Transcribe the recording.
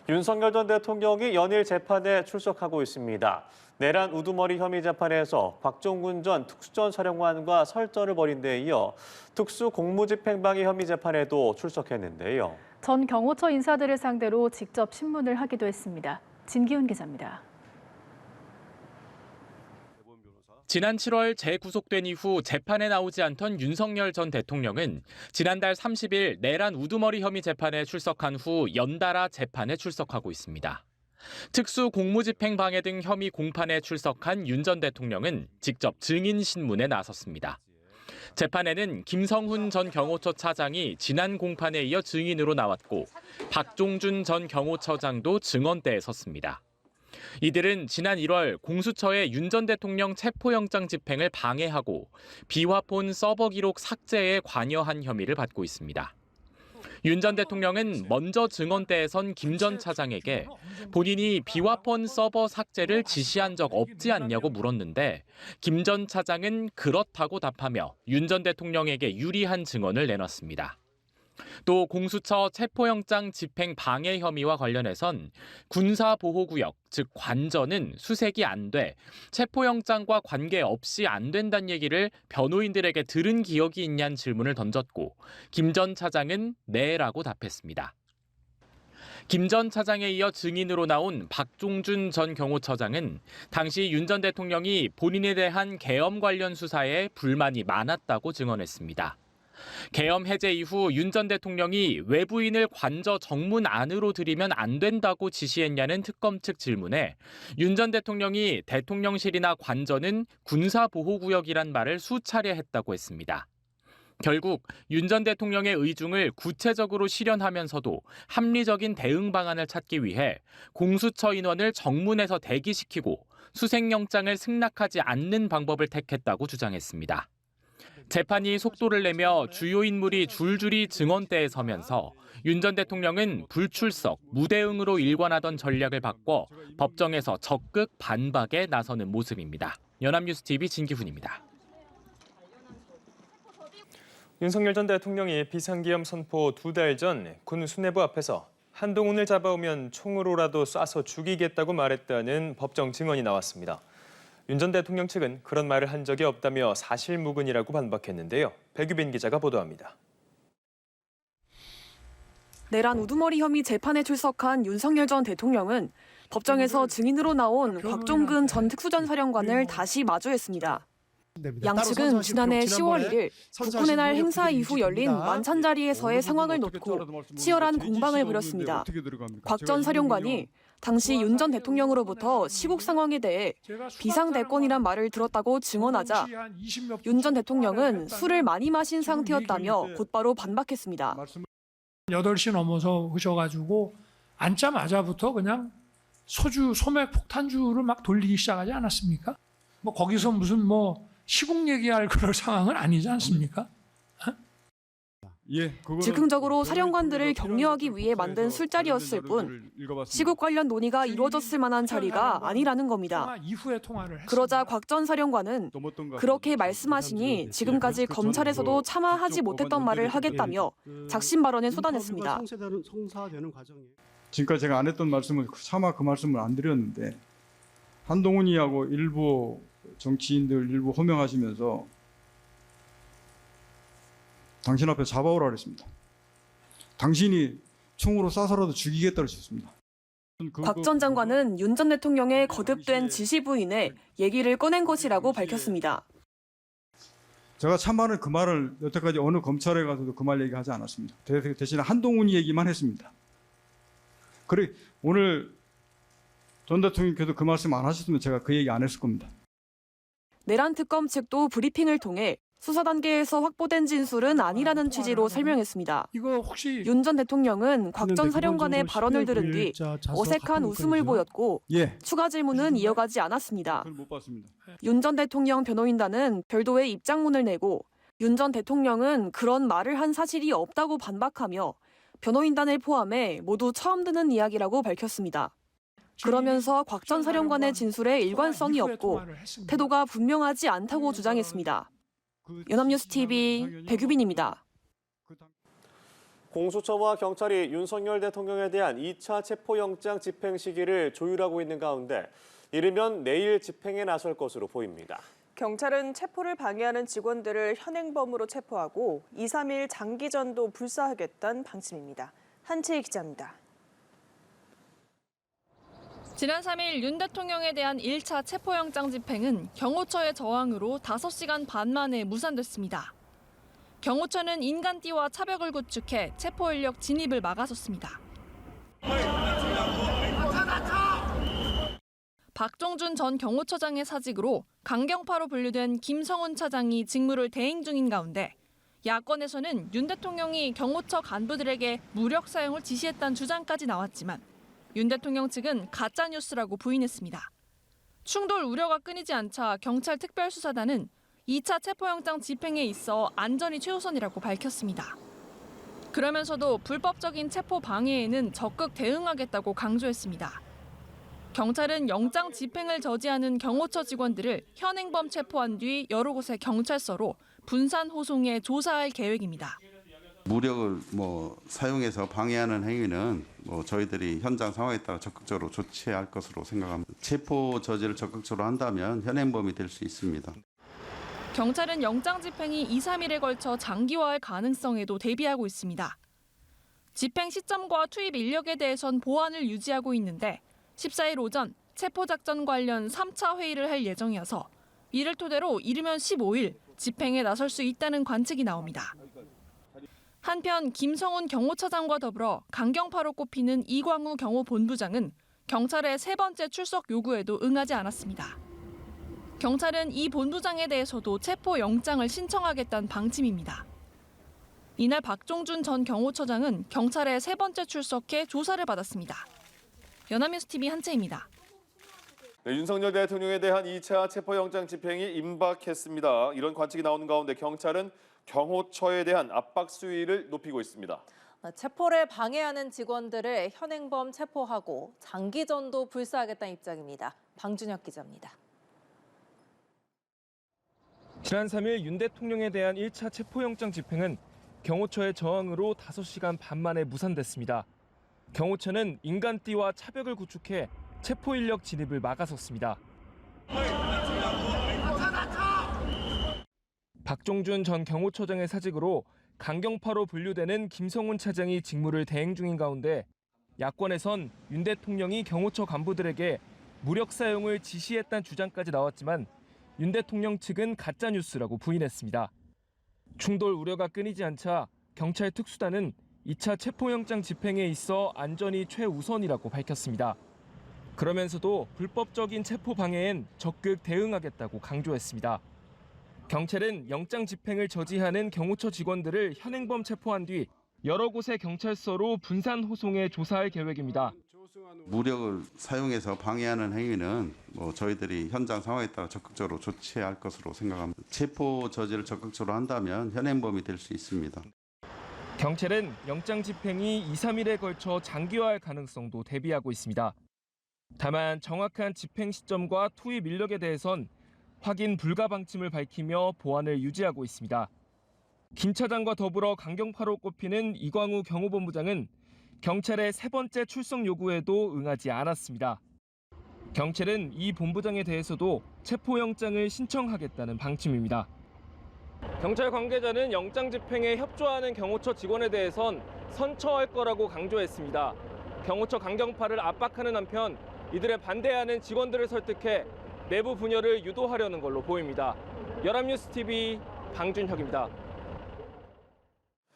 윤석열 전 대통령이 연일 재판에 출석하고 있습니다. 내란 우두머리 혐의 재판에서 박종군 전 특수전 사령관과 설전을 벌인 데 이어 특수 공무집행방해 혐의 재판에도 출석했는데요. 전 경호처 인사들을 상대로 직접 신문을 하기도 했습니다. 진기훈 기자입니다. 지난 7월 재구속된 이후 재판에 나오지 않던 윤석열 전 대통령은 지난달 30일 내란 우두머리 혐의 재판에 출석한 후 연달아 재판에 출석하고 있습니다. 특수 공무집행방해 등 혐의 공판에 출석한 윤 전 대통령은 직접 증인 신문에 나섰습니다. 재판에는 김성훈 전 경호처 차장이 지난 공판에 이어 증인으로 나왔고 박종준 전 경호처장도 증언대에 섰습니다. 이들은 지난 1월 공수처의 윤 전 대통령 체포영장 집행을 방해하고 비화폰 서버 기록 삭제에 관여한 혐의를 받고 있습니다. 윤 전 대통령은 먼저 증언대에 선 김 전 차장에게 본인이 비화폰 서버 삭제를 지시한 적 없지 않냐고 물었는데 김 전 차장은 그렇다고 답하며 윤 전 대통령에게 유리한 증언을 내놨습니다. 또 공수처 체포영장 집행 방해 혐의와 관련해선 군사보호구역, 즉 관저는 수색이 안 돼 체포영장과 관계없이 안 된다는 얘기를 변호인들에게 들은 기억이 있냐는 질문을 던졌고 김 전 차장은 네라고 답했습니다. 김 전 차장에 이어 증인으로 나온 박종준 전 경호처장은 당시 윤 전 대통령이 본인에 대한 계엄 관련 수사에 불만이 많았다고 증언했습니다. 계엄 해제 이후 윤 전 대통령이 외부인을 관저 정문 안으로 들이면 안 된다고 지시했냐는 특검 측 질문에 윤 전 대통령이 대통령실이나 관저는 군사보호구역이란 말을 수차례 했다고 했습니다. 결국 윤 전 대통령의 의중을 구체적으로 실현하면서도 합리적인 대응 방안을 찾기 위해 공수처 인원을 정문에서 대기시키고 수색영장을 승낙하지 않는 방법을 택했다고 주장했습니다. 재판이 속도를 내며 주요 인물이 줄줄이 증언대에 서면서 윤 전 대통령은 불출석, 무대응으로 일관하던 전략을 바꿔 법정에서 적극 반박에 나서는 모습입니다. 연합뉴스TV 진기훈입니다. 윤석열 전 대통령이 비상계엄 선포 2달 전 군 수뇌부 앞에서 한동훈을 잡아오면 총으로라도 쏴서 죽이겠다고 말했다는 법정 증언이 나왔습니다. 윤 전 대통령 측은 그런 말을 한 적이 없다며 사실무근이라고 반박했는데요. 백유빈 기자가 보도합니다. 내란 우두머리 혐의 재판에 출석한 윤석열 전 대통령은 법정에서 증인으로 나온 박종근 전 특수전 사령관을 다시 마주했습니다. 양측은 지난해 10월 1일 국군의 날 행사 이후 열린 만찬 자리에서의 상황을 놓고 치열한 공방을 벌였습니다. 곽 전 사령관이 당시 윤 전 대통령으로부터 시국 상황에 대해 비상대권이란 말을 들었다고 증언하자 윤 전 대통령은 술을 많이 마신 상태였다며 곧바로 반박했습니다. 8시 넘어서 오셔가지고 앉자마자부터 그냥 소맥 폭탄주를 막 돌리기 시작하지 않았습니까? 뭐 거기서 무슨 시국 얘기할 그럴 상황은 아니지 않습니까? 즉흥적으로 사령관들을 격려하기 위해 만든 술자리였을 뿐 시국 관련 논의가 이루어졌을 만한 자리가 아니라는 겁니다. 그러자 곽 전 사령관은 그렇게 말씀하시니 지금까지 검찰에서도 차마하지 못했던 말을 하겠다며 작심 발언을 쏟아냈습니다. 지금까지 제가 안 했던 말씀을 차마 그 말씀을 안 드렸는데 한동훈이하고 일부 정치인들 일부 호명하시면서 당신 앞에 잡아오라 그랬습니다. 당신이 총으로 쏴서라도 죽이겠다고 하셨습니다. 곽 전 장관은 윤 전 대통령의 거듭된 지시 부인에 얘기를 꺼낸 것이라고 밝혔습니다. 제가 참말은 그 말을 여태까지 어느 검찰에 가서도 그 말 얘기하지 않았습니다. 대신에 한동훈이 얘기만 했습니다. 그래 오늘 전 대통령께서 그 말씀 안 하셨으면 제가 그 얘기 안 했을 겁니다. 내란 특검 측도 브리핑을 통해 수사 단계에서 확보된 진술은 아니라는 취지로 설명했습니다. 윤 전 대통령은 곽 전 사령관의 발언을 들은 뒤 어색한 웃음을 보였고 추가 질문은 이어가지 않았습니다. 윤 전 대통령 변호인단은 별도의 입장문을 내고 윤 전 대통령은 그런 말을 한 사실이 없다고 반박하며 변호인단을 포함해 모두 처음 듣는 이야기라고 밝혔습니다. 그러면서 곽 전 사령관의 진술에 일관성이 없고 태도가 분명하지 않다고 주장했습니다. 연합뉴스TV 백유빈입니다. 공수처와 경찰이 윤석열 대통령에 대한 2차 체포영장 집행 시기를 조율하고 있는 가운데 이르면 내일 집행에 나설 것으로 보입니다. 경찰은 체포를 방해하는 직원들을 현행범으로 체포하고 2, 3일 장기전도 불사하겠다는 방침입니다. 한채희 기자입니다. 지난 3일 윤 대통령에 대한 1차 체포영장 집행은 경호처의 저항으로 5시간 반 만에 무산됐습니다. 경호처는 인간띠와 차벽을 구축해 체포 인력 진입을 막아섰습니다. 박종준 전 경호처장의 사직으로 강경파로 분류된 김성훈 차장이 직무를 대행 중인 가운데 야권에서는 윤 대통령이 경호처 간부들에게 무력 사용을 지시했다는 주장까지 나왔지만 윤 대통령 측은 가짜뉴스라고 부인했습니다. 충돌 우려가 끊이지 않자 경찰 특별수사단은 2차 체포영장 집행에 있어 안전이 최우선이라고 밝혔습니다. 그러면서도 불법적인 체포 방해에는 적극 대응하겠다고 강조했습니다. 경찰은 영장 집행을 저지하는 경호처 직원들을 현행범 체포한 뒤 여러 곳의 경찰서로 분산 호송해 조사할 계획입니다. 무력을 사용해서 방해하는 행위는 저희들이 현장 상황에 따라 적극적으로 조치할 것으로 생각합니다. 체포 저지를 적극적으로 한다면 현행범이 될 수 있습니다. 경찰은 영장 집행이 2, 3일에 걸쳐 장기화할 가능성에도 대비하고 있습니다. 집행 시점과 투입 인력에 대해선 보완을 유지하고 있는데 14일 오전 체포작전 관련 3차 회의를 할 예정이어서 이를 토대로 이르면 15일 집행에 나설 수 있다는 관측이 나옵니다. 한편 김성훈 경호처장과 더불어 강경파로 꼽히는 이광우 경호본부장은 경찰의 3번째 출석 요구에도 응하지 않았습니다. 경찰은 이 본부장에 대해서도 체포 영장을 신청하겠다는 방침입니다. 이날 박종준 전 경호처장은 경찰에 3번째 출석해 조사를 받았습니다. 연합뉴스TV 한채입니다. 네, 윤석열 대통령에 대한 2차 체포영장 집행이 임박했습니다. 이런 관측이 나오는 가운데 경찰은 경호처에 대한 압박 수위를 높이고 있습니다. 체포를 방해하는 직원들을 현행범 체포하고 장기전도 불사하겠다는 입장입니다. 방준혁 기자입니다. 지난 3일 윤 대통령에 대한 1차 체포영장 집행은 경호처의 저항으로 5시간 반 만에 무산됐습니다. 경호처는 인간띠와 차벽을 구축해 체포 인력 진입을 막아섰습니다. 박종준 전 경호처장의 사직으로 강경파로 분류되는 김성훈 차장이 직무를 대행 중인 가운데 야권에선 윤 대통령이 경호처 간부들에게 무력 사용을 지시했다는 주장까지 나왔지만 윤 대통령 측은 가짜뉴스라고 부인했습니다. 충돌 우려가 끊이지 않자 경찰 특수단은 2차 체포영장 집행에 있어 안전이 최우선이라고 밝혔습니다. 그러면서도 불법적인 체포 방해엔 적극 대응하겠다고 강조했습니다. 경찰은 영장 집행을 저지하는 경호처 직원들을 현행범 체포한 뒤 여러 곳의 경찰서로 분산 호송해 조사할 계획입니다. 무력을 사용해서 방해하는 행위는 저희들이 현장 상황에 따라 적극적으로 조치할 것으로 생각합니다. 체포 저지를 적극적으로 한다면 현행범이 될 수 있습니다. 경찰은 영장 집행이 2, 3일에 걸쳐 장기화할 가능성도 대비하고 있습니다. 다만 정확한 집행 시점과 투입 인력에 대해선 확인 불가 방침을 밝히며 보안을 유지하고 있습니다. 김 차장과 더불어 강경파로 꼽히는 이광우 경호본부장은 경찰의 3번째 출석 요구에도 응하지 않았습니다. 경찰은 이 본부장에 대해서도 체포영장을 신청하겠다는 방침입니다. 경찰 관계자는 영장 집행에 협조하는 경호처 직원에 대해선 선처할 거라고 강조했습니다. 경호처 강경파를 압박하는 한편 이들에 반대하는 직원들을 설득해 내부 분열을 유도하려는 걸로 보입니다. 연합뉴스TV 방준혁입니다.